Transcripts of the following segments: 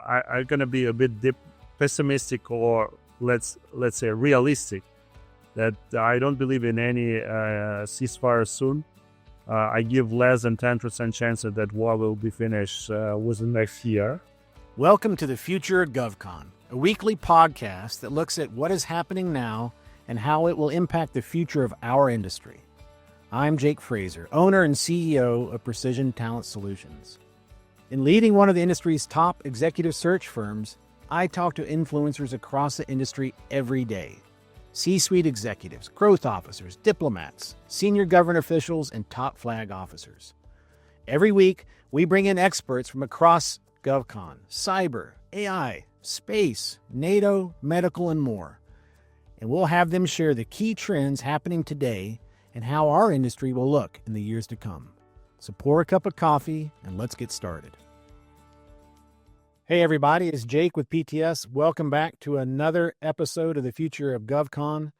I'm gonna be a bit pessimistic, or let's say realistic, that I don't believe in any ceasefire soon. I give less than 10% chance that war will be finished within next year. Welcome to the Future of GovCon, a weekly podcast that looks at what is happening now and how it will impact the future of our industry. I'm Jake Frazer, owner and CEO of Precision Talent Solutions. In leading one of the industry's top executive search firms, I talk to influencers across the industry every day. C-suite executives, growth officers, diplomats, senior government officials, and top flag officers. Every week, we bring in experts from across GovCon, cyber, AI, space, NATO, medical, and more. And we'll have them share the key trends happening today and how our industry will look in the years to come. So pour a cup of coffee and let's get started. Hey everybody, it's Jake with PTS. Welcome back to another episode of the Future of GovCon.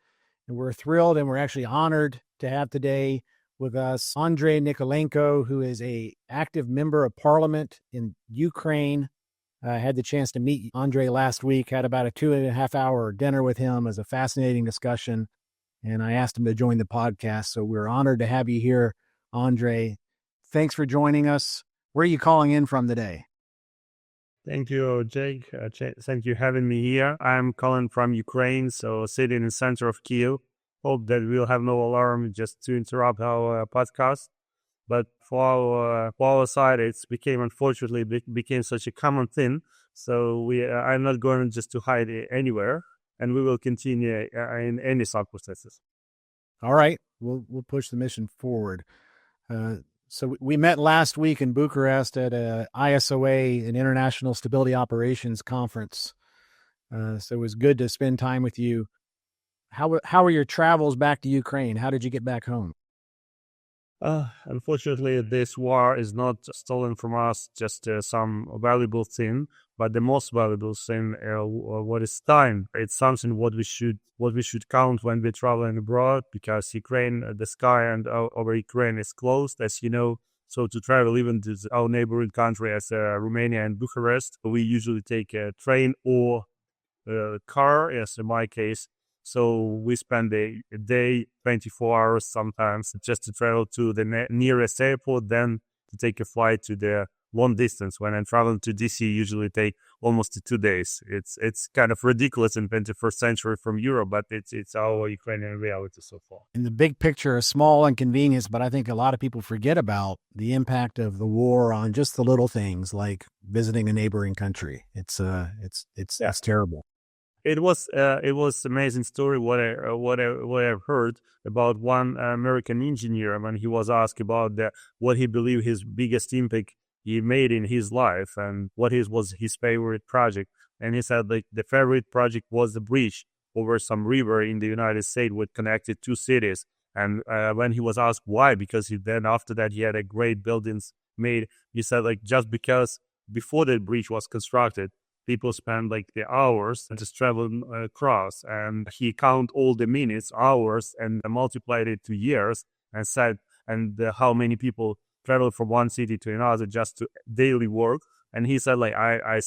And we're thrilled and we're actually honored to have today with us Andrii Nikolaienko, who is an active member of parliament in Ukraine. I had the chance to meet Andrii last week, had about a 2.5 hour dinner with him. It was a fascinating discussion. And I asked him to join the podcast. So we're honored to have you here, Andrii. Thanks for joining us. Where are you calling in from today? Thank you, Jake. Thank you for having me here. I'm calling from Ukraine, so sitting in the center of Kyiv. Hope that we'll have no alarm just to interrupt our podcast. But for our side, unfortunately became such a common thing. So I'm not going just to hide it anywhere, and we will continue in any circumstances. All right, we'll push the mission forward. So we met last week in Bucharest at a ISOA, an International Stability Operations Conference. So it was good to spend time with you. How were your travels back to Ukraine? How did you get back home? Unfortunately, this war is not stolen from us just some valuable thing, but the most valuable thing, what is time. It's something what we should count when we're traveling abroad, because Ukraine, the sky and over Ukraine is closed, as you know. So to travel even to our neighboring country as Romania and Bucharest, we usually take a train or a car, as in my case. So we spend a day, 24 hours sometimes, just to travel to the nearest airport, then to take a flight to the long distance. When I'm traveling to DC, usually take almost 2 days. It's kind of ridiculous in 21st century from Europe, but it's our Ukrainian reality so far. In the big picture, a small inconvenience, but I think a lot of people forget about the impact of the war on just the little things like visiting a neighboring country. It's terrible. It was amazing story what I've heard about one American engineer when he was asked about what he believed his biggest impact he made in his life and what was his favorite project. And he said like the favorite project was the bridge over some river in the United States which connected two cities. And when he was asked why, because then after that he had a great buildings made, he said like just because before the bridge was constructed, people spend like the hours just traveling across, and he count all the minutes, hours, and multiplied it to years, and said, how many people travel from one city to another just to daily work. And he said, like at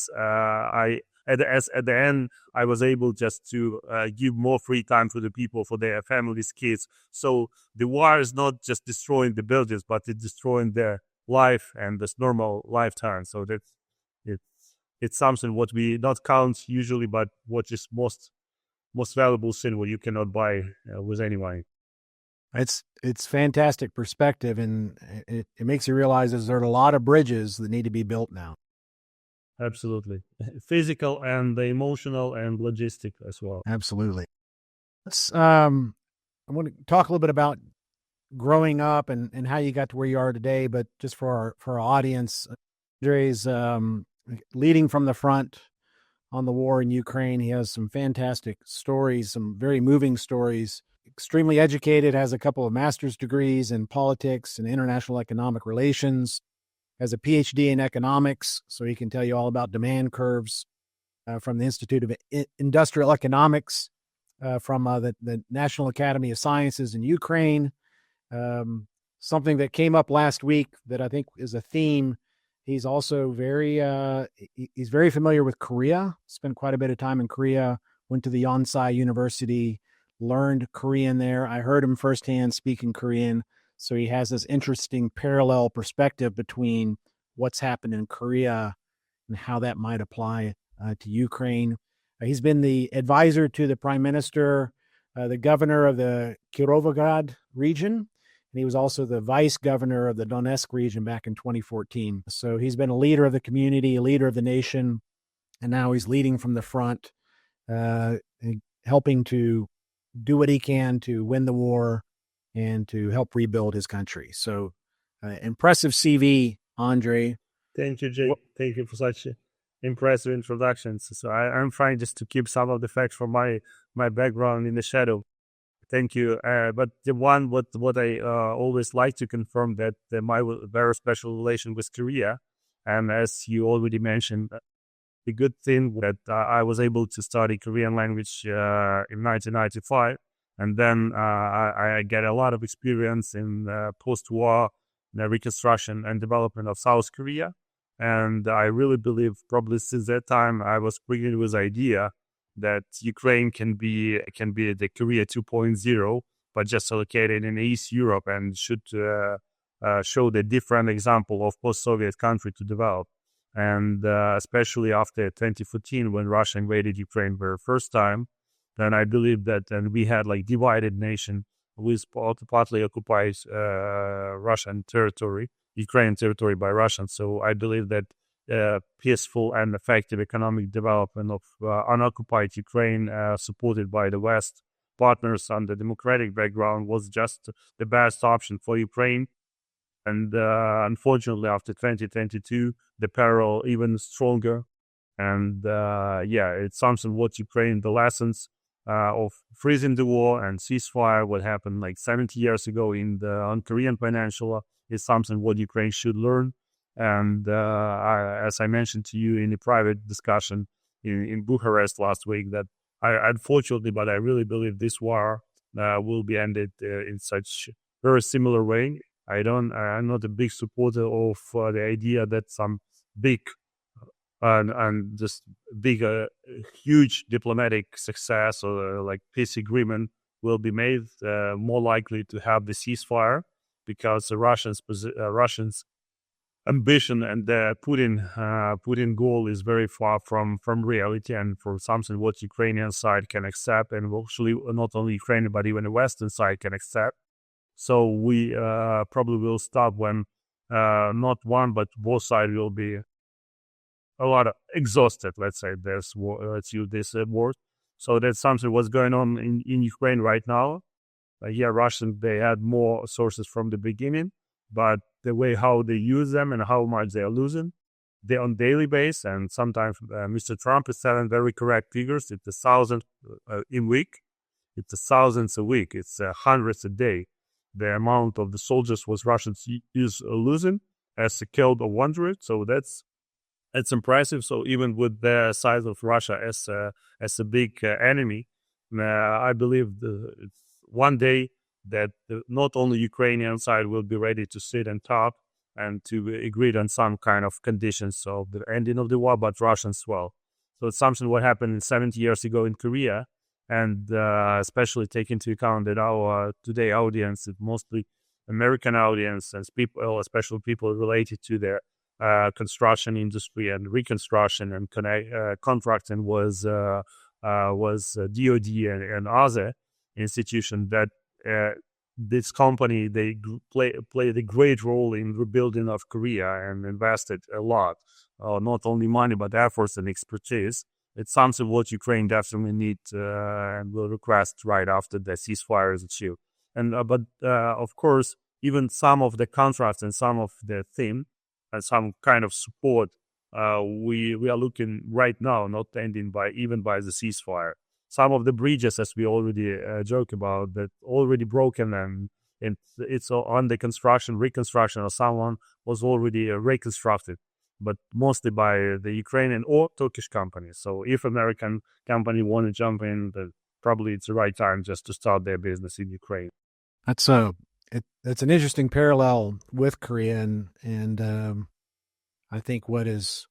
the end, I was able just to give more free time to the people, for their families, kids. So the war is not just destroying the buildings, but it's destroying their life and this normal lifetime. So that's it's something what we not count usually, but what is most valuable thing what you cannot buy with any money. It's fantastic perspective, and it makes you realize there are a lot of bridges that need to be built now. Absolutely. Physical and the emotional and logistic as well. Absolutely. Let's I want to talk a little bit about growing up and how you got to where you are today, but just for our audience, Andrei's leading from the front on the war in Ukraine. He has some fantastic stories, some very moving stories. Extremely educated, has a couple of master's degrees in politics and international economic relations, has a PhD in economics, so he can tell you all about demand curves from the Institute of Industrial Economics, from the National Academy of Sciences in Ukraine. Something that came up last week that I think is a theme. He's also he's very familiar with Korea. Spent quite a bit of time in Korea. Went to the Yonsei University, learned Korean there. I heard him firsthand speaking Korean. So he has this interesting parallel perspective between what's happened in Korea and how that might apply to Ukraine. He's been the advisor to the prime minister, the governor of the Kirovograd region, and he was also the vice governor of the Donetsk region back in 2014. So he's been a leader of the community, a leader of the nation, and now he's leading from the front, helping to do what he can to win the war and to help rebuild his country. So impressive CV, Andrii. Thank you, Jake. Thank you for such impressive introductions. So I'm trying just to keep some of the facts from my background in the shadow. Thank you. But the one what I always like to confirm that my very special relation with Korea, and as you already mentioned, the good thing that I was able to study Korean language in 1995, and then I get a lot of experience in post-war reconstruction and development of South Korea. And I really believe probably since that time I was bringing with idea that Ukraine can be the Korea 2.0, but just located in East Europe and should show the different example of post-Soviet country to develop. And especially after 2014, when Russia invaded Ukraine for the first time, then I believe that and we had like divided nation with partly occupied Russian territory, Ukrainian territory by Russians. So I believe that peaceful and effective economic development of unoccupied Ukraine, supported by the West partners on the democratic background, was just the best option for Ukraine. And unfortunately, after 2022, the peril even stronger. And it's something what Ukraine, the lessons of freezing the war and ceasefire, what happened like 70 years ago on Korean Peninsula, is something what Ukraine should learn. And as I mentioned to you in a private discussion in Bucharest last week, that unfortunately, but I really believe this war will be ended in such very similar way. I'm not a big supporter of the idea that some big and just big, huge diplomatic success or like peace agreement will be made. More likely to have the ceasefire, because the Russians' ambition and the Putin goal is very far from reality, and for something what Ukrainian side can accept, and actually not only Ukraine but even the Western side can accept. So we probably will stop when not one but both sides will be a lot exhausted. Let's say let's use this word. So that's something what's going on in Ukraine right now. Russians, they had more sources from the beginning, but the way how they use them and how much they are losing, they're on daily basis. And sometimes Mr. Trump is telling very correct figures. It's 1,000 in week. It's thousands a week. It's hundreds a day. The amount of the soldiers was Russians is losing as killed or wounded. So that's impressive. So even with the size of Russia as a big enemy, I believe it's one day that not only Ukrainian side will be ready to sit and talk and to agree on some kind of conditions of the ending of the war, but Russians as well. So it's something what happened 70 years ago in Korea, and especially take into account that our today audience is mostly American audience and people, especially people related to their construction industry and reconstruction and contracting was DoD and other institution that this company, they played a great role in rebuilding of Korea and invested a lot, not only money but efforts and expertise. It's something what Ukraine definitely need and will request right after the ceasefire is achieved. And but of course, even some of the contracts and some of the theme and some kind of support, we are looking right now not ending by the ceasefire. Some of the bridges, as we already joked about, that already broken and it's on the reconstruction, or someone was already reconstructed, but mostly by the Ukrainian or Turkish companies. So if American company want to jump in, probably it's the right time just to start their business in Ukraine. That's an interesting parallel with Korea, and I think what's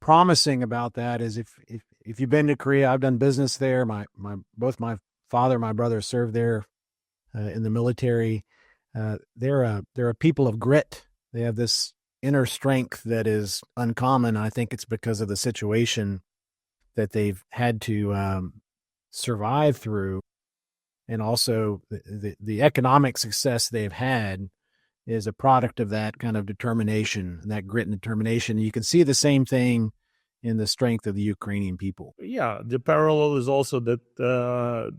promising about that is if you've been to Korea, I've done business there. Both my father and my brother served there in the military. They're a people of grit. They have this inner strength that is uncommon. I think it's because of the situation that they've had to survive through, and also the economic success they've had is a product of that kind of determination and that grit and determination. You can see the same thing in the strength of the Ukrainian people. Yeah, the parallel is also that I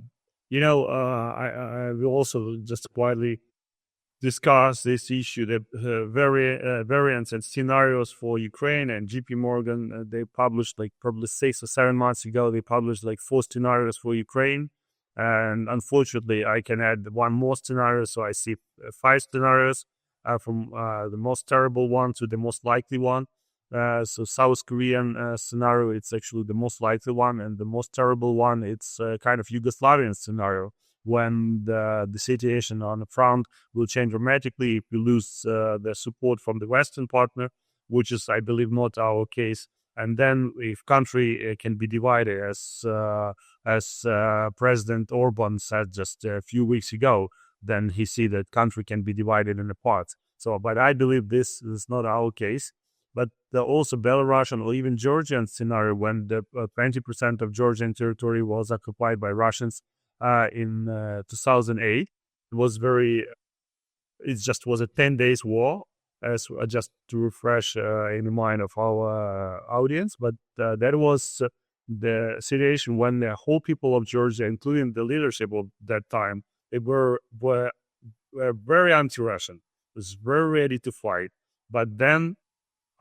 will also just quietly discuss this issue, the variants and scenarios for Ukraine. And JP Morgan, they published like probably 6 or 7 months ago, they published like 4 scenarios for Ukraine. And unfortunately, I can add one more scenario. So I see 5 scenarios from the most terrible one to the most likely one. So South Korean scenario, it's actually the most likely one. And the most terrible one, it's kind of Yugoslavian scenario, when the situation on the front will change dramatically if we lose the support from the Western partner, which is, I believe, not our case. And then if country can be divided, as President Orban said just a few weeks ago, then he see that country can be divided in parts. So, but I believe this is not our case. But also Belarusian or even Georgian scenario, when the 20% of Georgian territory was occupied by Russians in 2008. It just was a 10 days war, as just to refresh in the mind of our audience. But that was the situation when the whole people of Georgia, including the leadership of that time, they were very anti-Russian, was very ready to fight. But then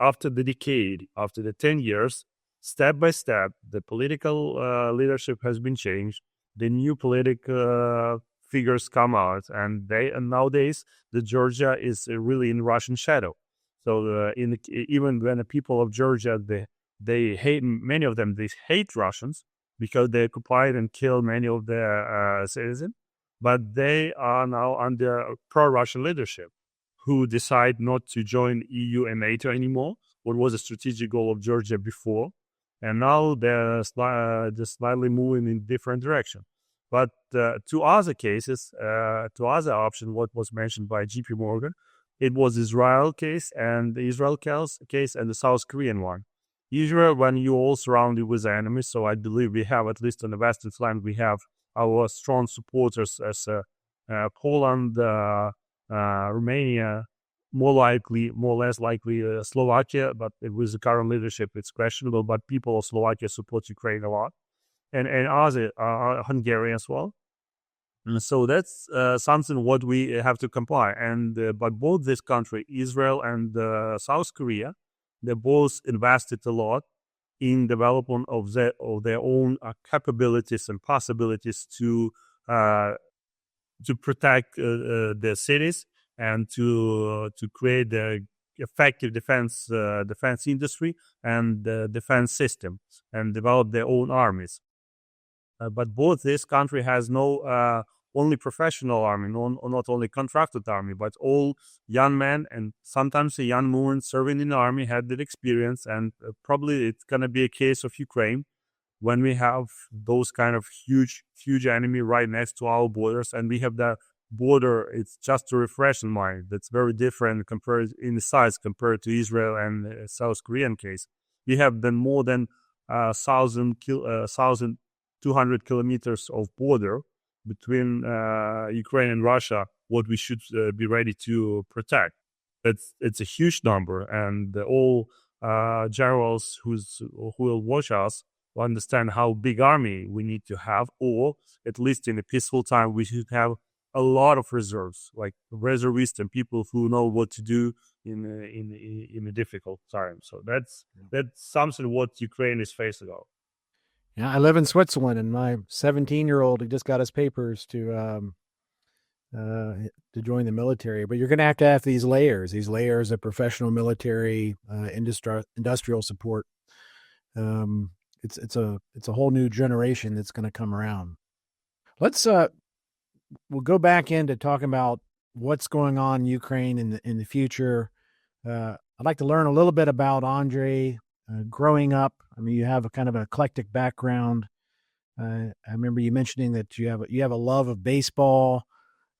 after the decade, after the 10 years, step by step, the political leadership has been changed. The new political figures come out, and nowadays the Georgia is really in Russian shadow. So even when the people of Georgia, they hate, many of them, they hate Russians because they occupied and killed many of their citizens, but they are now under pro-Russian leadership, who decide not to join EU and NATO anymore, what was a strategic goal of Georgia before. And now they're just slightly moving in different direction. But to other cases, to other option, what was mentioned by JP Morgan, it was Israel case and the Israel case and the South Korean one. Israel, when you all surrounded with enemies, so I believe we have, at least on the western flank, we have our strong supporters as Poland, Romania, more or less likely Slovakia, but with the current leadership, it's questionable. But people of Slovakia support Ukraine a lot, and other Hungary as well. And so that's something what we have to comply. And but both this country, Israel and South Korea, they both invested a lot in development of their own capabilities and possibilities to protect their cities and to create the effective defense industry and defense system and develop their own armies. But both this country has no only professional army, not only contracted army, but all young men and sometimes a young woman serving in the army had that experience. And probably it's going to be a case of Ukraine, when we have those kind of huge enemy right next to our borders, and we have the border, it's just to refresh in mind, that's very different compared in the size compared to Israel and South Korean case. We have then more than 1,200 kilometers of border between Ukraine and Russia, what we should be ready to protect. It's a huge number, and all generals who will watch us will understand how big army we need to have, or at least in a peaceful time, we should have a lot of reserves, like reservists and people who know what to do in a difficult time. So that's something what Ukraine is facing of. Yeah, I live in Switzerland, and my 17-year-old, he just got his papers to join the military. But you're going to have these layers of professional military, industrial support. It's a whole new generation that's going to come around. We'll go back into talking about what's going on in Ukraine in the future. I'd like to learn a little bit about Andrii growing up. I mean, you have a kind of an eclectic background. I remember you mentioning that you have a love of baseball.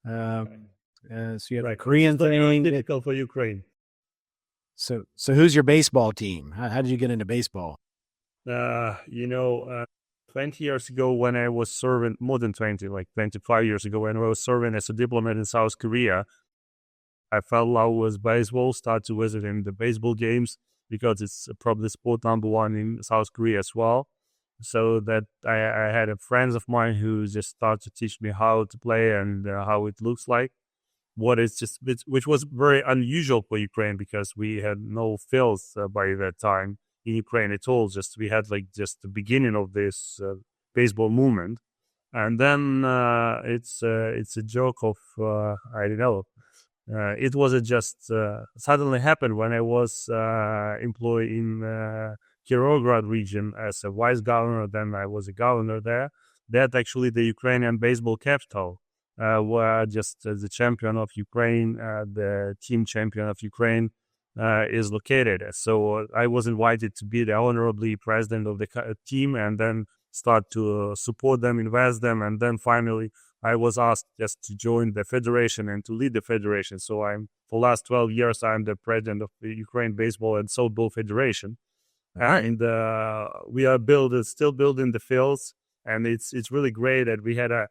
So you have the Right. Korean It's very thing. typical for Ukraine. So who's your baseball team? How did you get into baseball? You know, 20 years ago when I was serving, more than 20, like 25 years ago when I was serving as a diplomat in South Korea, I fell in love with baseball, started to visit in the baseball games because it's probably sport number one in South Korea as well. So that I had a friends of mine who just started to teach me how to play and how it looks like. What is just which was very unusual for Ukraine because we had no fields by that time in Ukraine at all. Just we had like just the beginning of this baseball movement, and then it's a joke of I don't know. It was just suddenly happened when I was employed in Kirovograd region as a vice governor. Then I was a governor there. That actually the Ukrainian baseball capital, where just the champion of Ukraine, the team champion of Ukraine, is located. So I was invited to be the honorably president of the team, and then start to support them, invest them, and then finally I was asked just to join the federation and to lead the federation. So for last 12 years, I'm the president of the Ukraine Baseball and Softball Federation. And we are still building the fields. And it's really great that we had a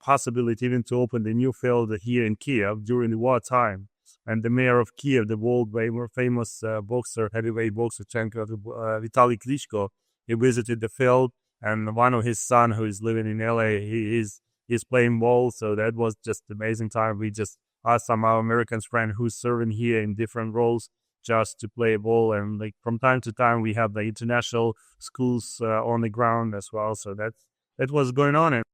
possibility even to open the new field here in Kyiv during the wartime. And the mayor of Kyiv, the world famous heavyweight boxer champion, Vitaly Klitschko, he visited the field, and one of his son who is living in LA, he's playing ball. So that was just amazing time. We just asked some of our American friends who's serving here in different roles just to play ball, and like from time to time we have the international schools on the ground as well. So that was going on. And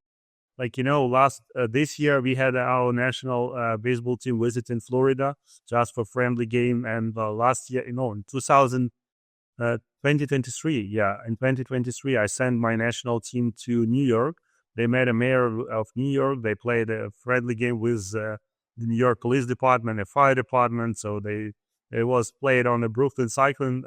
like last this year we had our national baseball team visit in Florida just for friendly game, and last year in 2023, in 2023, I sent my national team to New York. They met a mayor of New York. They played a friendly game with the New York Police Department, a fire department. So it was played on the Brooklyn Cyclones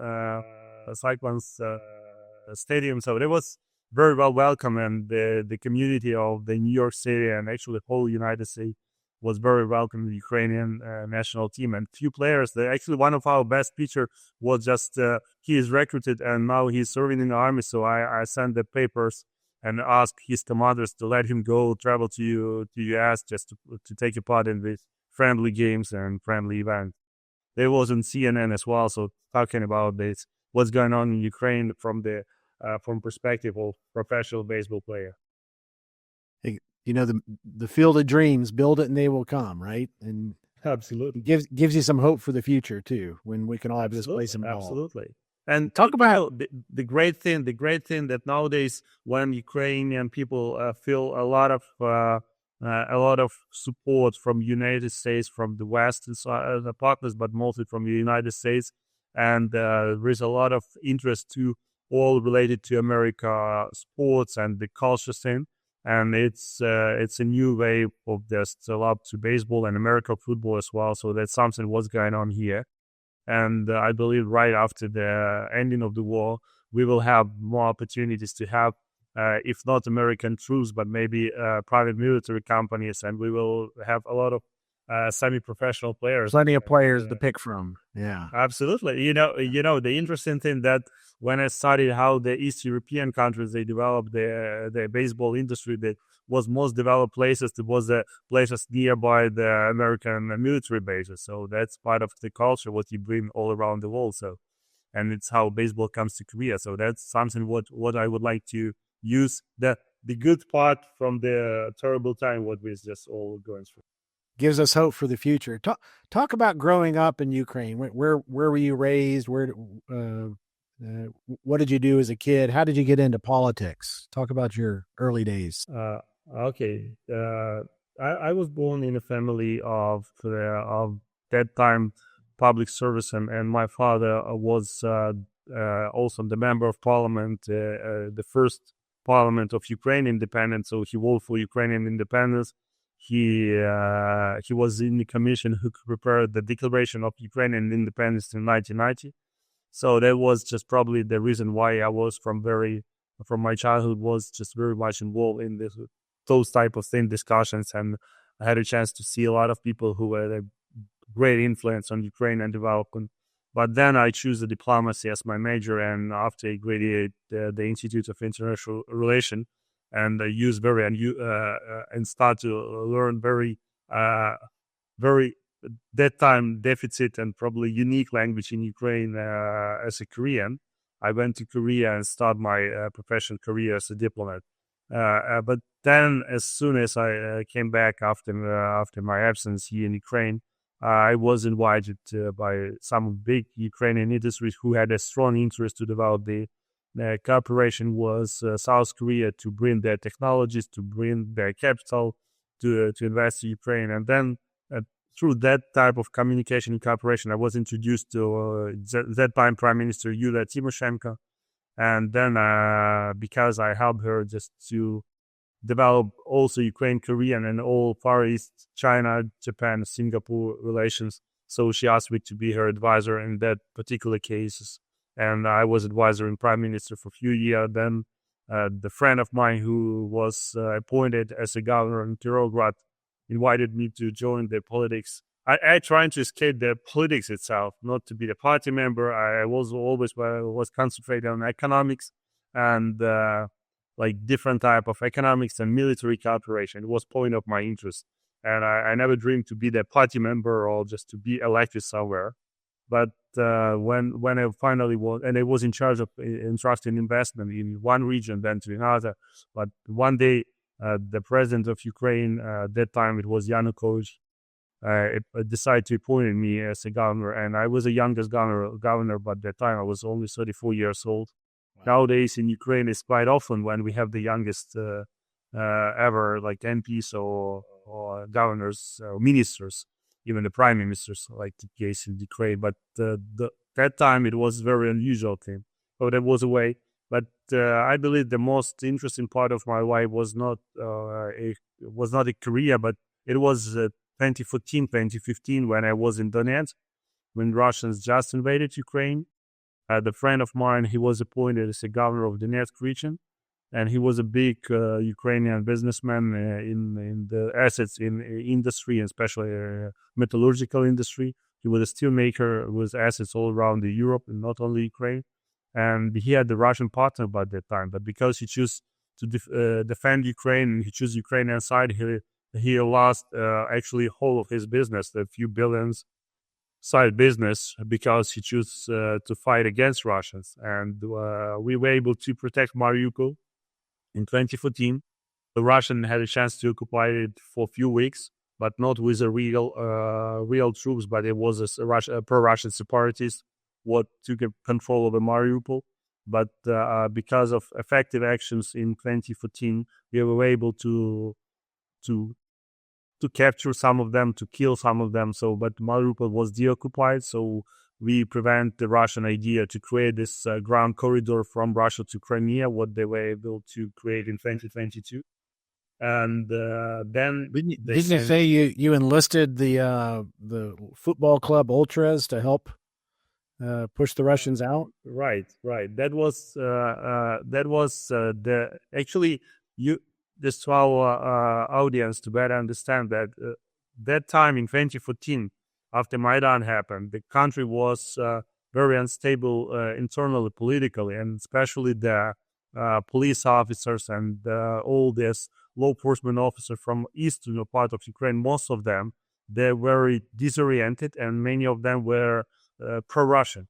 stadium. So it was very well welcome, and the community of the New York City and actually the whole United States was very welcome to the Ukrainian national team. And few players, actually one of our best pitcher was just, he is recruited and now he's serving in the army. So I sent the papers and asked his commanders to let him go travel to US just to take a part in these friendly games and friendly events. They was on CNN as well. So talking about this, what's going on in Ukraine from perspective of professional baseball player. The field of dreams, build it and they will come, right? And absolutely gives you some hope for the future too, when we can all have this place involved. Absolutely. And talk about the great thing that nowadays when Ukrainian people feel a lot of support from United States, from the Western partners, but mostly from the United States, and there is a lot of interest to all related to America sports and the culture scene. And it's a new way of just love to baseball and American football as well. So that's something what's going on here. And I believe right after the ending of the war, we will have more opportunities to have, if not American troops, but maybe private military companies, and we will have a lot of semi-professional players. Plenty of players to pick from. Yeah, absolutely. The interesting thing that when I studied how the East European countries, they developed the baseball industry, that was most developed places, it was the places nearby the American military bases. So that's part of the culture, what you bring all around the world. So, and it's how baseball comes to Korea. So that's something what I would like to use the good part from the terrible time what we're just all going through. Gives us hope for the future. Talk about growing up in Ukraine. Where were you raised? What did you do as a kid? How did you get into politics? Talk about your early days. Okay. I was born in a family of that time public service, and my father was also the member of parliament, the first parliament of Ukraine independence. So he worked for Ukrainian independence. he was in the commission who prepared the Declaration of Ukrainian Independence in 1990. So that was just probably the reason why I was from my childhood was just very much involved in those type of thing discussions, and I had a chance to see a lot of people who had a great influence on Ukrainian development. But then I choose the diplomacy as my major, and after I graduated the Institute of International Relations, and I use and start to learn very that time deficit and probably unique language in Ukraine as a Korean. I went to Korea and started my professional career as a diplomat. But then, as soon as I came back after my absence here in Ukraine, I was invited by some big Ukrainian industries who had a strong interest to develop the cooperation was South Korea to bring their technologies, to bring their capital, to invest in Ukraine. And then through that type of communication and cooperation, I was introduced to that time Prime Minister Yulia Tymoshenko. And then because I helped her just to develop also Ukraine, Korean, and all Far East, China, Japan, Singapore relations. So she asked me to be her advisor in that particular cases. And I was advisor in Prime Minister for a few years. Then the friend of mine who was appointed as a governor in Kirograd invited me to join the politics. I tried to escape the politics itself, not to be the party member. I was always concentrated on economics and like different type of economics and military cooperation. It was point of my interest. And I never dreamed to be the party member or just to be elected somewhere. But when I finally was, and I was in charge of entrusting investment in one region, then to another. But one day, the president of Ukraine, at that time it was Yanukovych, decided to appoint me as a governor. And I was the youngest governor, but at that time I was only 34 years old. Wow. Nowadays in Ukraine, it's quite often when we have the youngest ever, like MPs or governors or ministers, even the prime ministers, like the case in Ukraine. But that time it was very unusual thing. So that was a way. But I believe the most interesting part of my life was not a career, but it was 2014, 2015 when I was in Donetsk, when Russians just invaded Ukraine. The friend of mine, he was appointed as a governor of Donetsk region, and he was a big Ukrainian businessman in the assets in industry, and especially metallurgical industry. He was a steel maker with assets all around Europe and not only Ukraine. And he had the Russian partner by that time, but because he chose to defend Ukraine and he chose Ukrainian side, he lost actually whole of his business, a few billions side business, because he chose to fight against Russians. And we were able to protect Mariupol in 2014. The Russian had a chance to occupy it for a few weeks, but not with a real troops, but it was a pro-Russian separatist what took control of the Mariupol. But because of effective actions in 2014, we were able to capture some of them, to kill some of them. So, but Mariupol was deoccupied, so we prevent the Russian idea to create this ground corridor from Russia to Crimea, what they were able to create in 2022. And then didn't you say you enlisted the football club ultras to help push the Russians out? Right. That was actually you. Just to our audience to better understand that that time in 2014, after Maidan happened, the country was very unstable internally, politically, and especially the police officers and all this law enforcement officers from eastern part of Ukraine. Most of them, they were very disoriented, and many of them were pro-Russian.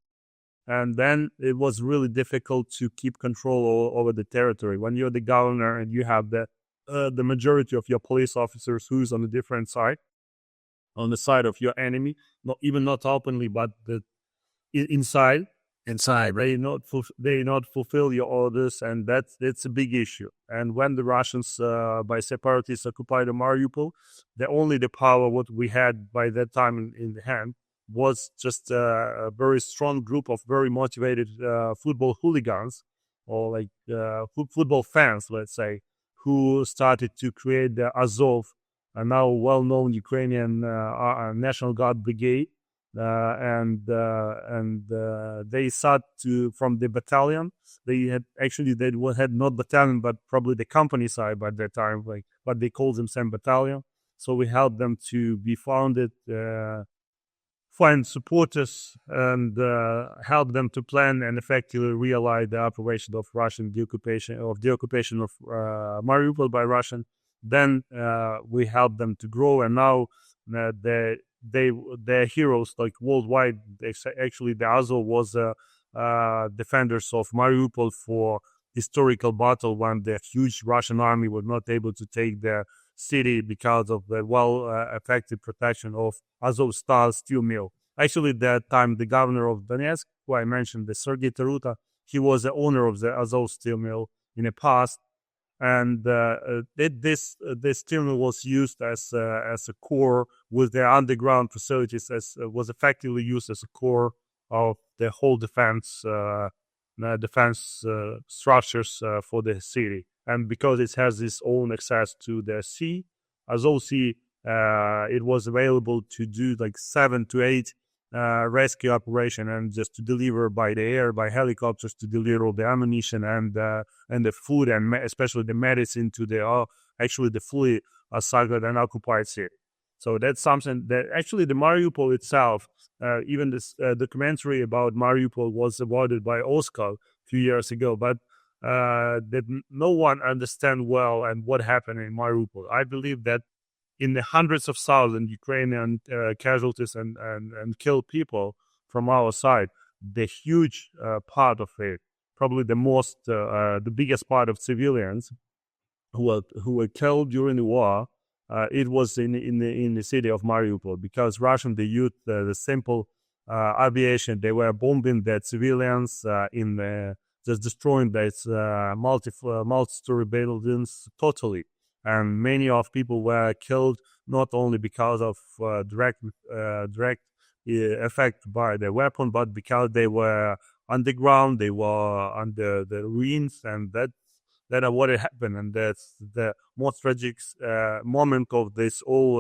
And then it was really difficult to keep control over the territory. When you're the governor and you have the majority of your police officers who's on a different side, on the side of your enemy, not openly, but inside, right? They not fulfill your orders, and that's a big issue. And when the Russians by separatists occupied Mariupol, the power what we had by that time in the hand was just a very strong group of very motivated football hooligans, or like football fans, let's say, who started to create the Azov a now well-known Ukrainian National Guard brigade, and they sought to from the battalion. They had not battalion, but probably the company side by that time, but they called themselves battalion. So we helped them to be founded, find supporters, and help them to plan and effectively realize the operation of the occupation of Mariupol by Russian. Then we helped them to grow, and now they're heroes like worldwide. Actually, the Azov was defenders of Mariupol for historical battle when the huge Russian army was not able to take the city because of the effective protection of Azovstal steel mill. Actually, that time, the governor of Donetsk, who I mentioned, the Sergei Taruta, he was the owner of the Azov steel mill in the past, and this steel mill was used as a core with the underground facilities, was effectively used as a core of the whole defense structures for the city. And because it has its own access to the sea, Azov Sea, it was available to do like 7 to 8 rescue operation, and just to deliver by the air, by helicopters, to deliver the ammunition and the food, and especially the medicine to the fully assaulted and occupied city. So that's something that actually the Mariupol itself, even this documentary about Mariupol was awarded by Oscar a few years ago, but that no one understand well and what happened in Mariupol. I believe that in the hundreds of thousands Ukrainian casualties and killed people from our side, the huge part of it, probably the biggest part of civilians who were killed during the war, it was in the city of Mariupol, because Russian, they used the simple aviation. They were bombing the civilians just destroying these multi-story buildings totally. And many of people were killed not only because of direct effect by the weapon, but because they were underground, they were under the ruins, and that what had happened. And that's the most tragic moment of this whole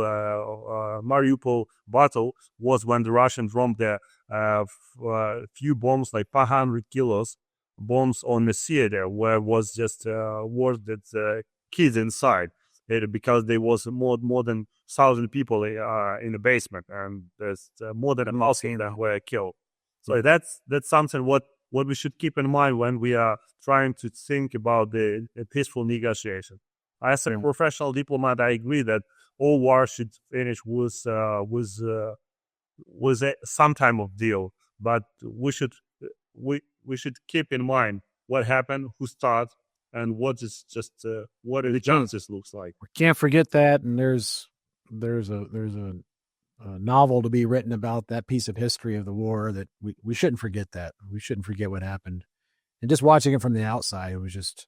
Mariupol battle was when the Russians dropped their few bombs, like 500 kilos bombs on the theater, where was just wounded kids inside, because there was more than 1,000 people in the basement, and there's more than 1,000 that were killed. So that's something what we should keep in mind when we are trying to think about the peaceful negotiation. As a professional diplomat, I agree that all war should finish with some type of deal, but we should keep in mind what happened, who started, and what the chances looks like. We can't forget that, and there's a novel to be written about that piece of history of the war, that we shouldn't forget that. We shouldn't forget what happened. And just watching it from the outside, it was just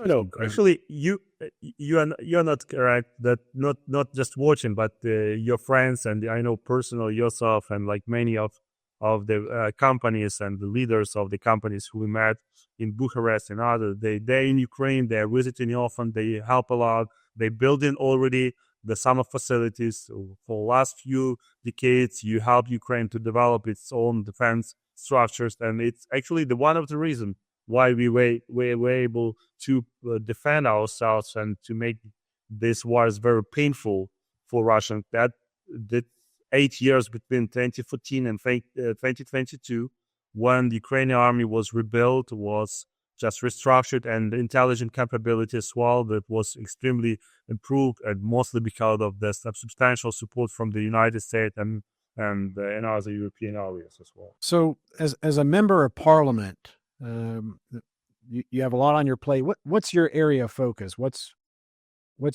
no, actually, you're not correct. That not just watching, but your friends, and I know personally yourself, and like many of the companies and the leaders of the companies who we met in Bucharest and others, they're in Ukraine, they're visiting often, they help a lot, they building already the summer facilities. For the last few decades, you help Ukraine to develop its own defense structures, and it's actually one of the reasons why we were able to defend ourselves and to make this wars very painful for Russians. That 8 years between 2014 and 2022, when the Ukrainian army was rebuilt, was just restructured, and intelligence capability as well, that was extremely improved, and mostly because of the substantial support from the United States and other European allies as well. So, as a member of Parliament, you have a lot on your plate. What's your area of focus? What's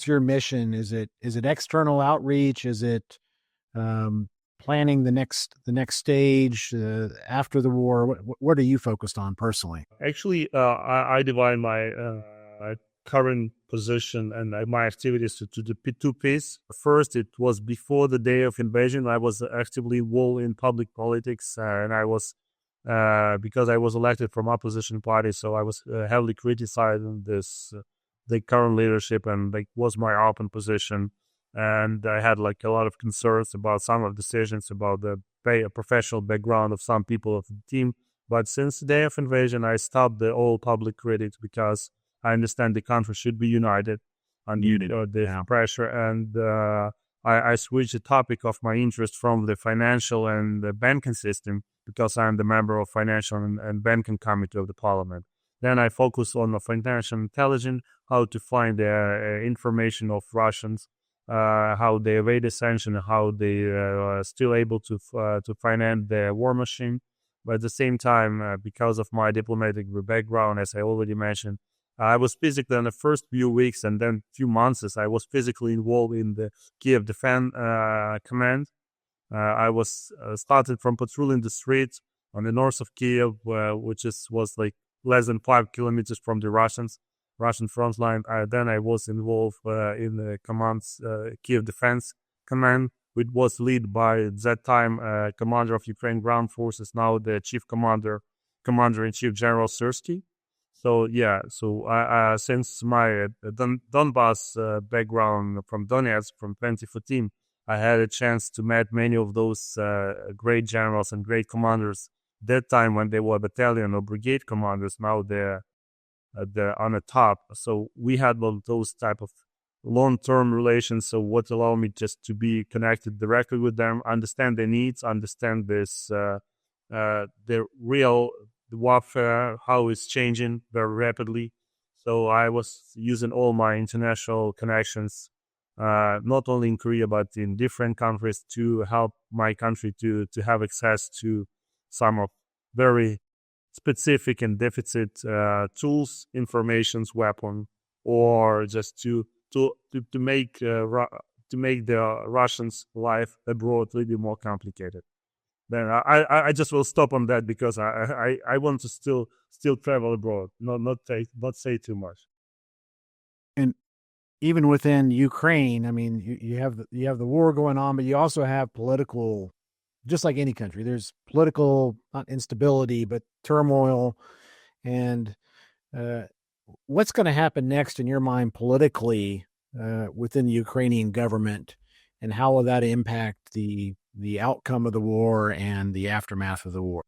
your mission? Is it external outreach? Is it planning the next stage after the war? What are you focused on personally? Actually, I divide my current position and my activities to the two pieces. First, it was before the day of invasion. I was actively involved in public politics, and I was because I was elected from opposition party, so I was heavily criticizing the current leadership, and like was my open position. And I had like a lot of concerns about some of decisions, about the professional background of some people of the team. But since the day of invasion, I stopped all public critics because I understand the country should be united under this pressure. And I switched the topic of my interest from the financial and the banking system, because I'm the member of financial and banking committee of the parliament. Then I focus on the financial intelligence, how to find the information of Russians, how they evade the sanction, how they are still able to finance the war machine. But at the same time, because of my diplomatic background, as I already mentioned, I was physically in the first few weeks and then few months, as I was physically involved in the Kyiv Defense Command. I was started from patrolling the streets on the north of Kyiv, which was like less than 5 kilometers from the Russian front line. Then I was involved in the command's Kyiv Defense Command, which was led by, at that time, commander of Ukraine Ground Forces, now the chief commander-in-chief, General Syrsky. So yeah, since my Donbass background from Donetsk from 2014, I had a chance to meet many of those great generals and great commanders that time when they were battalion or brigade commanders. Now they're on the top. So we had those type of long-term relations. So what allowed me just to be connected directly with them, understand their needs, understand this the real warfare, how it's changing very rapidly. So I was using all my international connections, not only in Korea but in different countries, to help my country to have access to some of very specific and deficit tools, informations, weapon, or just to make the Russians' life abroad a little more complicated. Then I just will stop on that, because I want to still travel abroad, not say too much. And even within Ukraine, I mean, you have the war going on, but you also have political, just like any country, there's political, not instability, but turmoil. And what's going to happen next in your mind politically within the Ukrainian government, and how will that impact the outcome of the war and the aftermath of the war?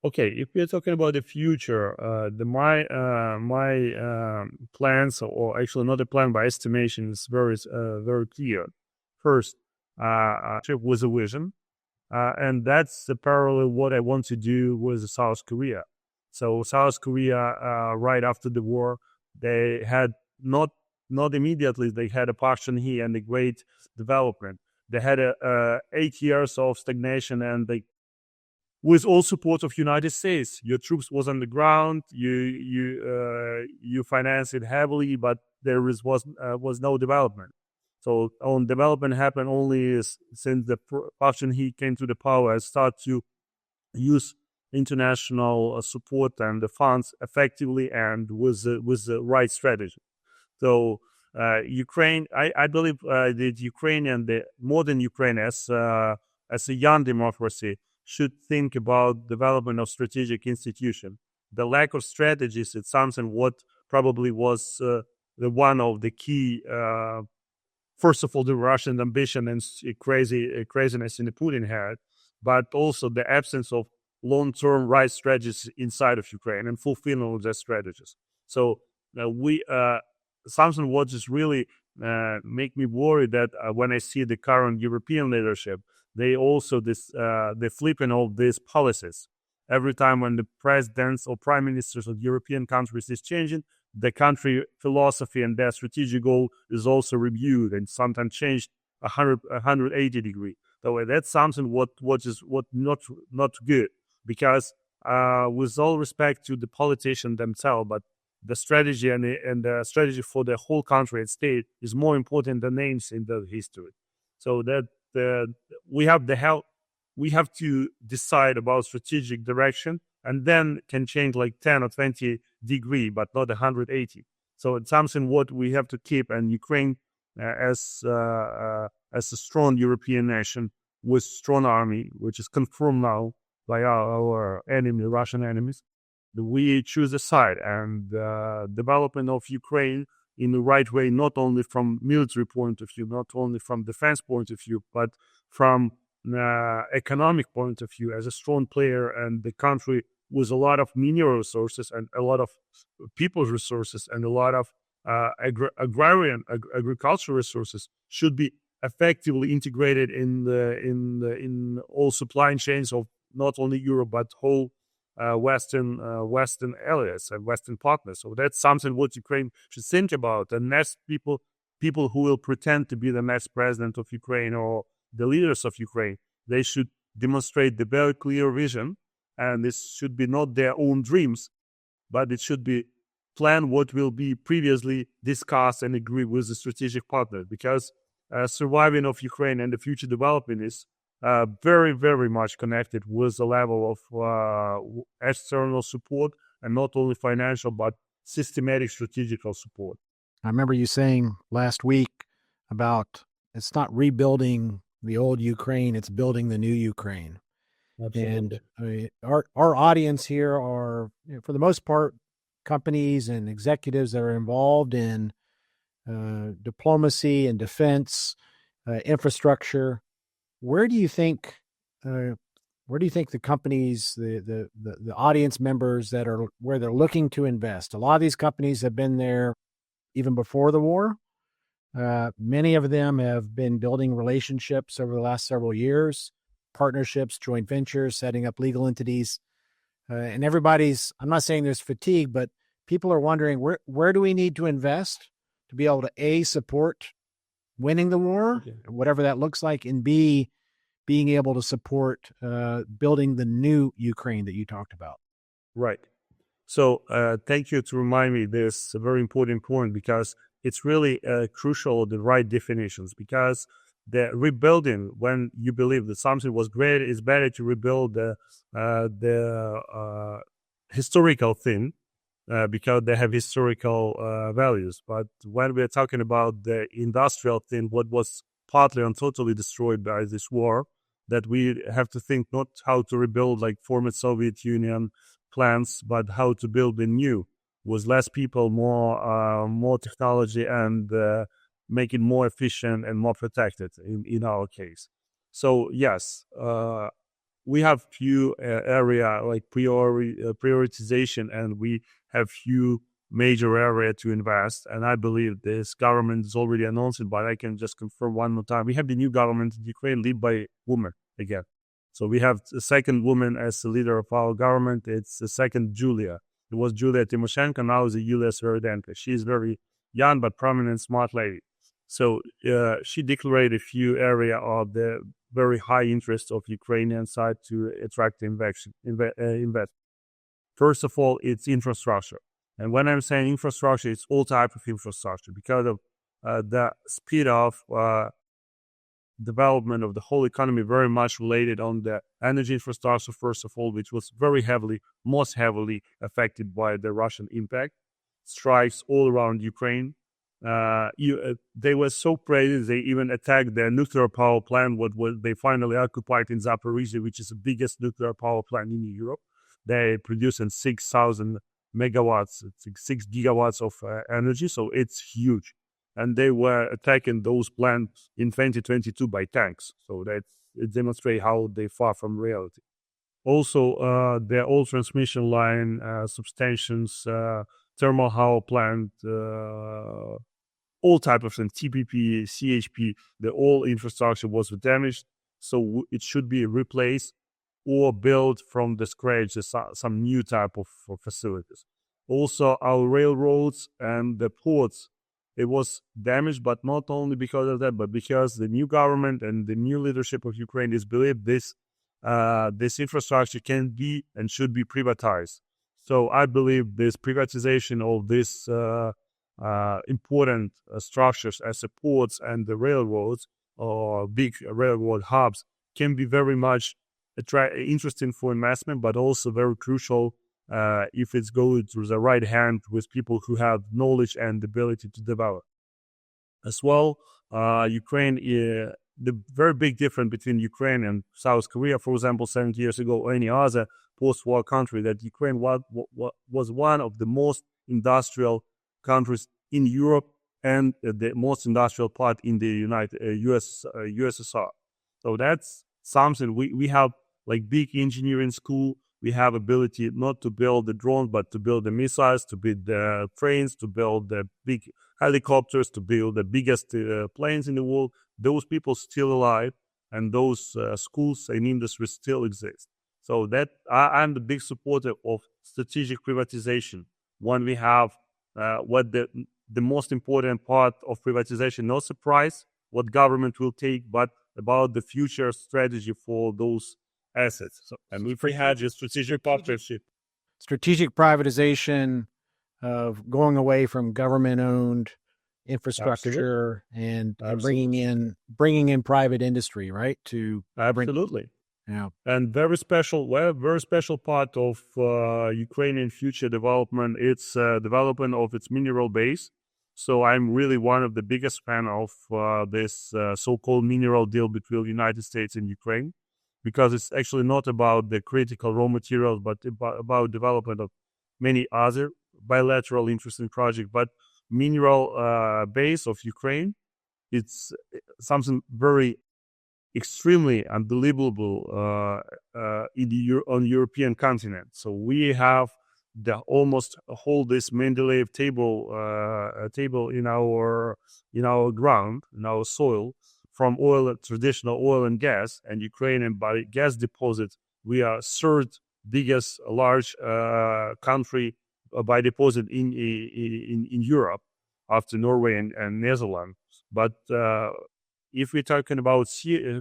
Okay, if we're talking about the future, my plans, or actually not a plan, by estimation, is very clear. First, with a vision, and that's parallel what I want to do with South Korea. So South Korea, right after the war, they had not immediately, they had a passion here and a great development. They had 8 years of stagnation, and they, with all support of United States, your troops was on the ground. You finance it heavily, but there was no development. So on development happened only since the faction he came to the power and start to use international support and the funds effectively and with the right strategy. So Ukraine, I believe the Ukrainian, the modern Ukraine, as a young democracy, should think about development of strategic institution. The lack of strategies is something what probably was the one of the key. First of all, the Russian ambition and craziness in the Putin head, but also the absence of long-term right strategies inside of Ukraine and fulfilling of their strategies. So something what just really make me worried that when I see the current European leadership, they also the flipping of these policies. Every time when the presidents or prime ministers of European countries is changing, the country philosophy and their strategic goal is also reviewed and sometimes changed 180 degree. So that's something what not good, because with all respect to the politicians themselves, but the strategy and the strategy for the whole country and state is more important than names in the history. So that we have the help. We have to decide about strategic direction, and then can change like 10 or 20 degree, but not 180. So it's something what we have to keep. And Ukraine, as a strong European nation with strong army, which is confirmed now by our enemy, Russian enemies, we choose a side, and development of Ukraine in the right way, not only from military point of view, not only from defense point of view, but from economic point of view, as a strong player and the country with a lot of mineral resources and a lot of people's resources and a lot of agricultural resources, should be effectively integrated in all supply chains of not only Europe but whole Western allies and Western partners. So that's something what Ukraine should think about. And next people who will pretend to be the next president of Ukraine or the leaders of Ukraine, they should demonstrate the very clear vision, and this should be not their own dreams, but it should be plan what will be previously discussed and agreed with the strategic partner, because surviving of Ukraine and the future development is very, very much connected with the level of external support, and not only financial, but systematic strategical support. I remember you saying last week about it's not rebuilding the old Ukraine, it's building the new Ukraine. Absolutely. And I mean, our audience here are, for the most part, companies and executives that are involved in diplomacy and defense, infrastructure. Where do you think the companies, the audience members that are where they're looking to invest? A lot of these companies have been there even before the war. Many of them have been building relationships over the last several years, partnerships, joint ventures, setting up legal entities. And everybody's, I'm not saying there's fatigue, but people are wondering, where do we need to invest to be able to A, support winning the war, whatever that looks like, and B, being able to support building the new Ukraine that you talked about. Right. So thank you to remind me this a very important point, because it's really crucial, the right definitions, because the rebuilding, when you believe that something was great, it's better to rebuild the historical thing, because they have historical values. But when we're talking about the industrial thing, what was partly and totally destroyed by this war, that we have to think not how to rebuild like former Soviet Union plants, but how to build a new, with less people, more technology, and make it more efficient and more protected in our case. So yes, we have few area like prioritization, and we have few major area to invest. And I believe this government is already announced it, but I can just confirm one more time. We have the new government in Ukraine led by women again. So we have a second woman as the leader of our government. It's the second Julia. It was Julia Tymoshenko, now is Yulia Sviridenko. She is very young but prominent, smart lady. So she declared a few area of the very high interest of Ukrainian side to attract invest. First of all, it's infrastructure. And when I'm saying infrastructure, it's all type of infrastructure, because of the speed of development of the whole economy very much related on the energy infrastructure, first of all, which was most heavily affected by the Russian impact. Strikes all around Ukraine. They were so crazy, they even attacked their nuclear power plant, what they finally occupied in Zaporizhia, which is the biggest nuclear power plant in Europe. They produce 6,000 megawatts, 6 gigawatts of energy, so it's huge. And they were attacking those plants in 2022 by tanks. So it demonstrates how they far from reality. Also, their old transmission line, substations, thermal power plant, all type of things, TPP, CHP, the whole infrastructure was damaged. So it should be replaced or built from the scratch some new type of facilities. Also, our railroads and the ports, it was damaged, but not only because of that, but because the new government and the new leadership of Ukraine is believe this infrastructure can be and should be privatized. So I believe this privatization of this important structures as the ports and the railroads or big railroad hubs can be very much interesting for investment, but also very crucial if it's going through the right hand with people who have knowledge and ability to develop. As well, Ukraine the very big difference between Ukraine and South Korea, for example, 70 years ago, or any other post-war country, that Ukraine was one of the most industrial countries in Europe and the most industrial part in the USSR. So that's something we have, like big engineering school. We have ability not to build the drones, but to build the missiles, to build the trains, to build the big helicopters, to build the biggest planes in the world. Those people still alive, and those schools and industries still exist. So that I'm the big supporter of strategic privatization. When we have what the most important part of privatization, no surprise what government will take, but about the future strategy for those assets. So, and if we had a strategic partnership. Strategic privatization of going away from government-owned infrastructure and bringing in private industry, right? Absolutely. Yeah. And very special part of Ukrainian future development. It's development of its mineral base. So I'm really one of the biggest fan of this so-called mineral deal between the United States and Ukraine, because it's actually not about the critical raw materials, but about development of many other bilateral interesting projects. But mineral base of Ukraine, it's something very extremely unbelievable on European continent. So we have the almost whole this Mendeleev table in our ground, in our soil, from traditional oil and gas, and Ukrainian by gas deposit. We are third biggest large country by deposit in Europe, after Norway and Netherlands. But if we're talking about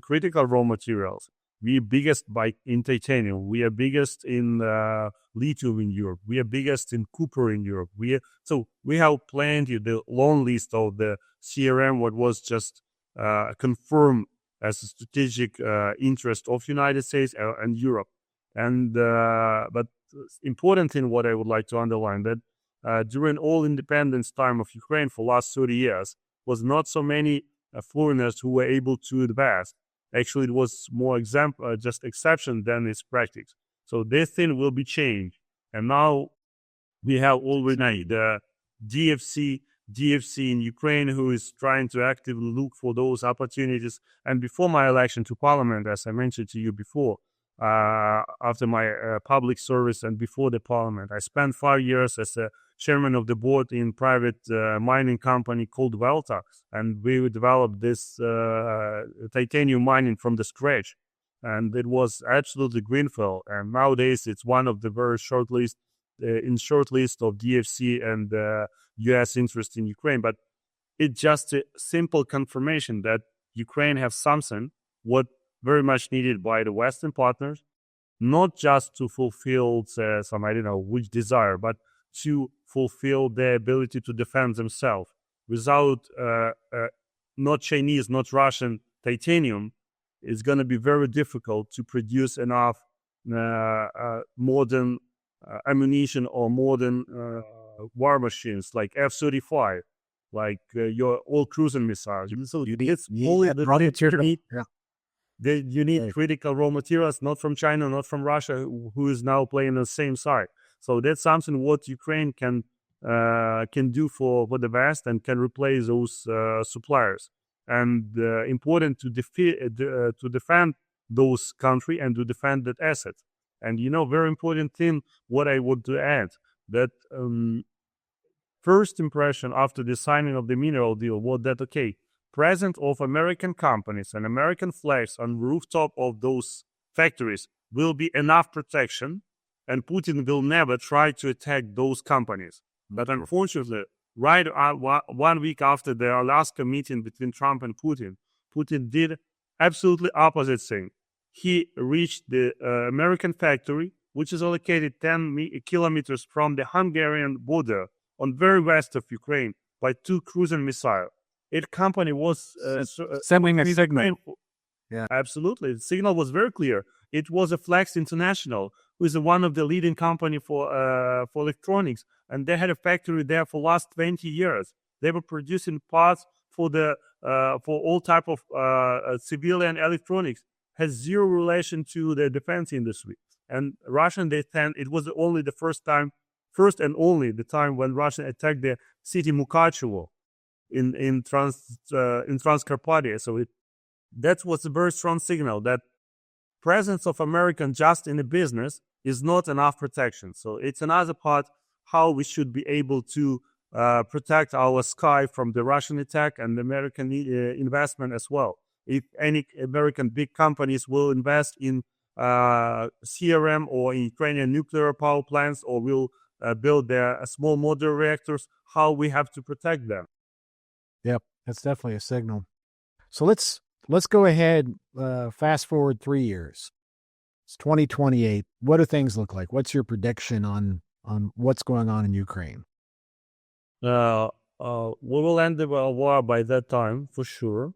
critical raw materials, we are biggest in titanium. We are biggest in lithium in Europe. We are biggest in copper in Europe. So we have plenty, the long list of the CRM, what was just confirmed as a strategic interest of United States and Europe. And but important thing what I would like to underline, that during all independence time of Ukraine for last 30 years was not so many foreigners who were able to invest. Actually, it was more just exception than its practice. So this thing will be changed. And now we have already the DFC in Ukraine, who is trying to actively look for those opportunities. And before my election to parliament, as I mentioned to you before, after my public service and before the parliament, I spent 5 years as a chairman of the board in private mining company called Velta, and we developed this titanium mining from the scratch, and it was absolutely greenfield. And nowadays, it's one of the very short list of DFC and U.S. interest in Ukraine. But it's just a simple confirmation that Ukraine has something what very much needed by the Western partners, not just to fulfill some, I don't know which desire, but to fulfill their ability to defend themselves. Without not Chinese, not Russian titanium, it's going to be very difficult to produce enough modern ammunition or modern war machines like F-35, like your all cruising missiles. So you need critical raw materials, not from China, not from Russia, who is now playing the same side. So that's something what Ukraine can do for the West and can replace those suppliers. And important to defend those country and to defend that asset. And very important thing what I would add, that first impression after the signing of the mineral deal was that presence of American companies and American flags on rooftop of those factories will be enough protection, and Putin will never try to attack those companies. But unfortunately, right 1 week after the Alaska meeting between Trump and Putin did absolutely opposite thing. He reached the American factory, which is located 10 kilometers from the Hungarian border on very west of Ukraine, by 2 cruising missiles. Its company was sending a signal. Yeah, absolutely. The signal was very clear. It was a Flex International, who is one of the leading company for electronics, and they had a factory there for last 20 years. They were producing parts for the for all type of civilian electronics has zero relation to the defense industry. And Russian, they tend, it was only the first and only the time when Russian attacked the city Mukachevo in Transcarpathia. So that was a very strong signal that presence of American just in the business is not enough protection. So it's another part how we should be able to protect our sky from the Russian attack and American investment as well. If any American big companies will invest in CRM or in Ukrainian nuclear power plants, or will build their small modular reactors, how we have to protect them. Yep, that's definitely a signal. So let's go ahead, fast forward 3 years. It's 2028. What do things look like? What's your prediction on what's going on in Ukraine? We will end the war by that time, for sure.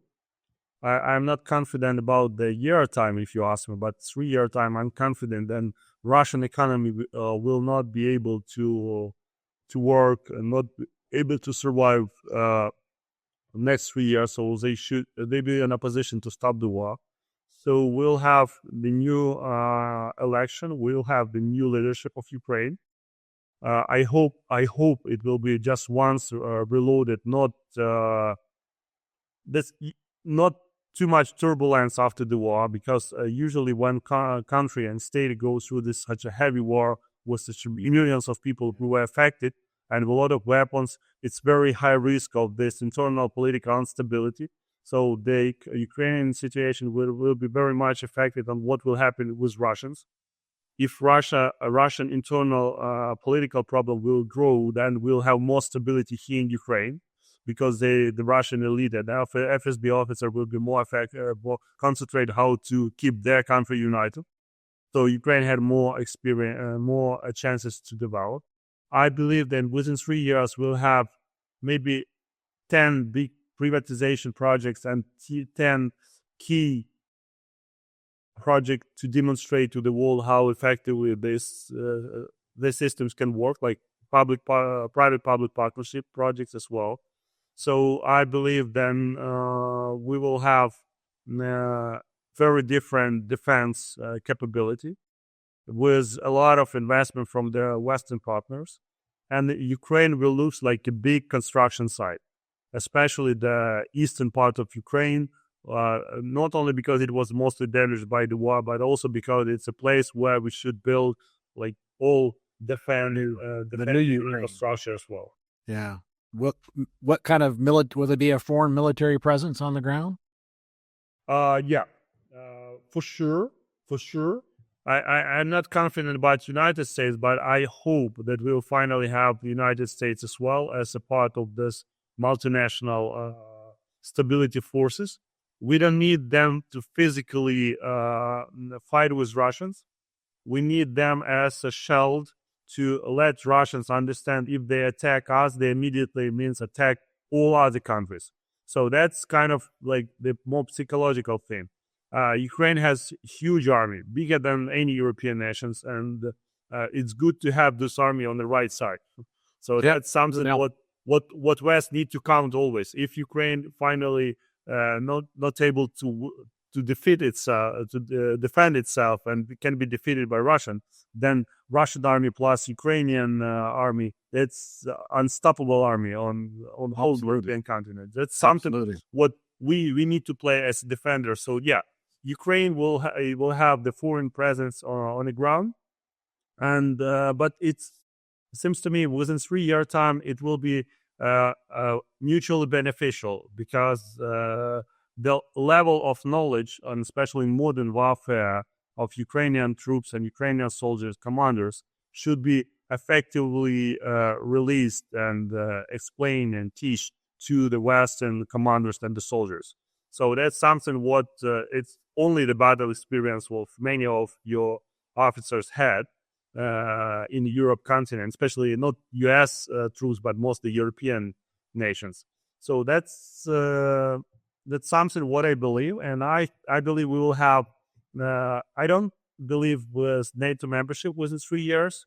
I'm not confident about the year time, if you ask me, but 3 year time, I'm confident that Russian economy will not be able to work and not be able to survive next 3 years. So they be in a position to stop the war. So we'll have the new election. We'll have the new leadership of Ukraine. I hope it will be just once reloaded, not too much turbulence after the war, because usually when country and state go through such a heavy war with such millions of people who were affected and a lot of weapons, it's very high risk of this internal political instability. So the Ukrainian situation will be very much affected on what will happen with Russians. If a Russian internal political problem will grow, then we'll have more stability here in Ukraine, because the Russian elite and FSB officer will be more concentrate how to keep their country united. So Ukraine had more experience, more chances to develop. I believe that within 3 years we'll have maybe 10 big privatization projects and 10 key projects to demonstrate to the world how effectively these systems can work, like private-public partnership projects as well. So I believe then we will have very different defense capability with a lot of investment from the Western partners. And Ukraine will look like a big construction site, especially the eastern part of Ukraine, not only because it was mostly damaged by the war, but also because it's a place where we should build like all defending infrastructure as well. Yeah. What kind of will there be a foreign military presence on the ground? Yeah, for sure. I'm not confident about United States, but I hope that we'll finally have the United States as well as a part of this multinational stability forces. We don't need them to physically fight with Russians. We need them as a shield to let Russians understand if they attack us, they immediately means attack all other countries. So that's kind of like the more psychological thing. Ukraine has huge army, bigger than any European nations, and it's good to have this army on the right side. So that's something what West need to count always. If Ukraine finally not able to defeat itself, to defend itself, and can be defeated by Russian, then Russian army plus Ukrainian army, it's unstoppable army on whole European continent. That's something what we need to play as defenders. So yeah, Ukraine will have the foreign presence on the ground, and but it seems to me within 3 year time it will be mutually beneficial, because the level of knowledge, and especially in modern warfare, of Ukrainian troops and Ukrainian soldiers, commanders, should be effectively released and explained and teach to the Western commanders and the soldiers. So that's something what it's only the battle experience of many of your officers had in the Europe continent, especially not U.S. Troops, but mostly European nations. So that's something what I believe, and I believe we will have. I don't believe with NATO membership within 3 years.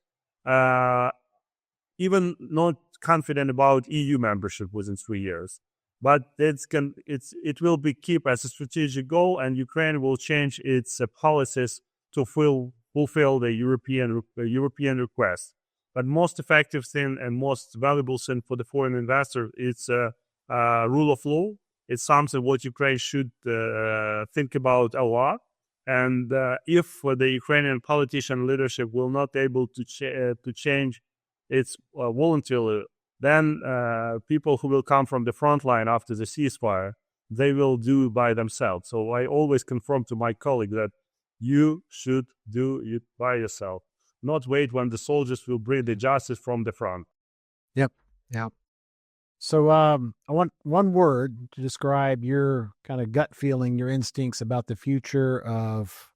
Even not confident about EU membership within 3 years. but it will be kept as a strategic goal, and Ukraine will change its policies to fulfill the European request. But most effective thing and most valuable thing for the foreign investor is rule of law. It's something what Ukraine should think about a lot. And if the Ukrainian politician leadership will not able to change its voluntarily, then people who will come from the front line after the ceasefire, they will do by themselves. So I always confirm to my colleague that you should do it by yourself, not wait when the soldiers will bring the justice from the front. Yep. Yeah. So I want one word to describe your kind of gut feeling, your instincts about the future of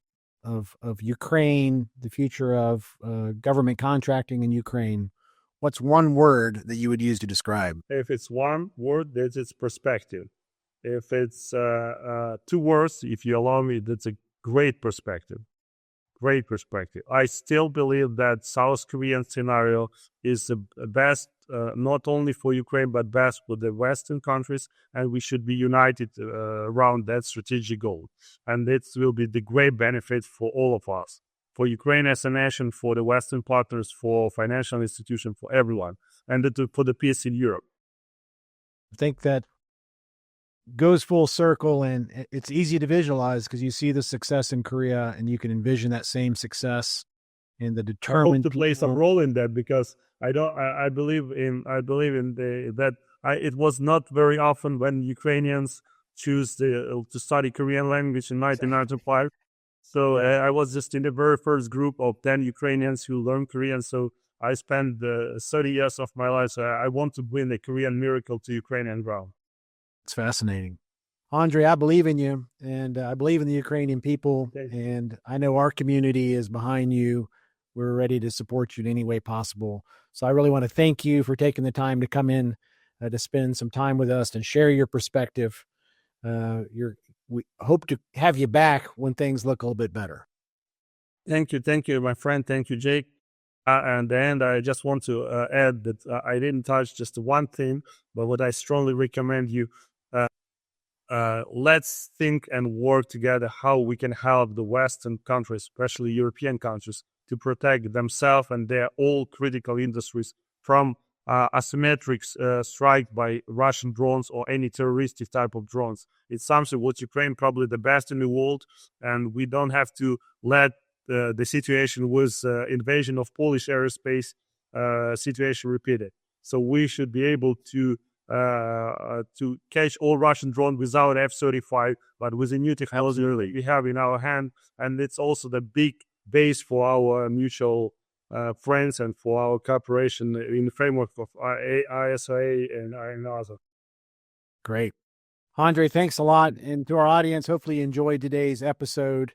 Ukraine, the future of government contracting in Ukraine. What's one word that you would use to describe? If it's one word, that's its perspective. If it's 2 words, if you allow me, that's a great perspective. Great perspective. I still believe that South Korean scenario is the best, not only for Ukraine, but best for the Western countries, and we should be united around that strategic goal. And it will be the great benefit for all of us, for Ukraine as a nation, for the Western partners, for financial institutions, for everyone, and for the peace in Europe. I think that goes full circle, and it's easy to visualize because you see the success in Korea and you can envision that same success in the determined. I hope to play some role in that, because I believe in it was not very often when Ukrainians choose to study Korean language in 1995. So I was just in the very first group of 10 Ukrainians who learned Korean. So I spent 30 years of my life. So I want to bring the Korean miracle to Ukrainian ground. It's fascinating. Andrii, I believe in you, and I believe in the Ukrainian people, and I know our community is behind you. We're ready to support you in any way possible. So I really want to thank you for taking the time to come in to spend some time with us and share your perspective. We hope to have you back when things look a little bit better. Thank you, my friend. Thank you, Jake. And then I just want to add that I didn't touch just one thing, but what I strongly recommend you, let's think and work together how we can help the Western countries, especially European countries, to protect themselves and their all critical industries from asymmetric strike by Russian drones or any terroristic type of drones. It's something what Ukraine probably the best in the world, and we don't have to let the situation with invasion of Polish airspace situation repeated. So we should be able to catch all Russian drones without F-35, but with the new technology we have in our hand, and it's also the big base for our mutual friends and for our cooperation in the framework of ISA and Azov. Great. Andrii, thanks a lot. And to our audience, hopefully you enjoyed today's episode.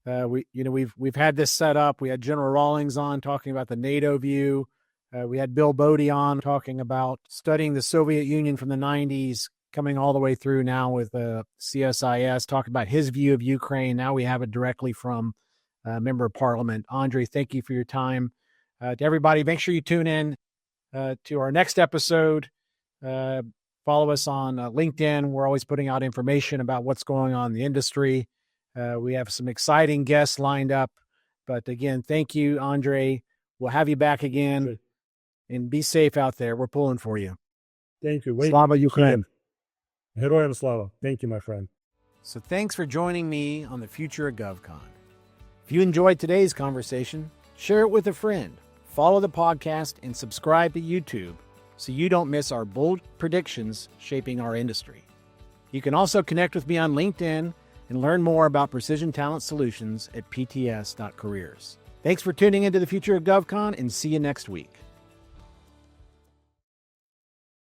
We've had this set up. We had General Rawlings on talking about the NATO view. We had Bill Bodie on talking about studying the Soviet Union from the 90s, coming all the way through now with CSIS, talking about his view of Ukraine. Now we have it directly from a member of parliament. Andrii, thank you for your time. To everybody, make sure you tune in to our next episode. Follow us on LinkedIn. We're always putting out information about what's going on in the industry. We have some exciting guests lined up. But again, thank you, Andrii. We'll have you back again. Good. And be safe out there. We're pulling for you. Thank you. Slava Ukraine. Heroям slava. Thank you, my friend. So thanks for joining me on the future of GovCon. If you enjoyed today's conversation, share it with a friend. Follow the podcast and subscribe to YouTube so you don't miss our bold predictions shaping our industry. You can also connect with me on LinkedIn and learn more about Precision Talent Solutions at pts.careers. Thanks for tuning into the future of GovCon, and see you next week.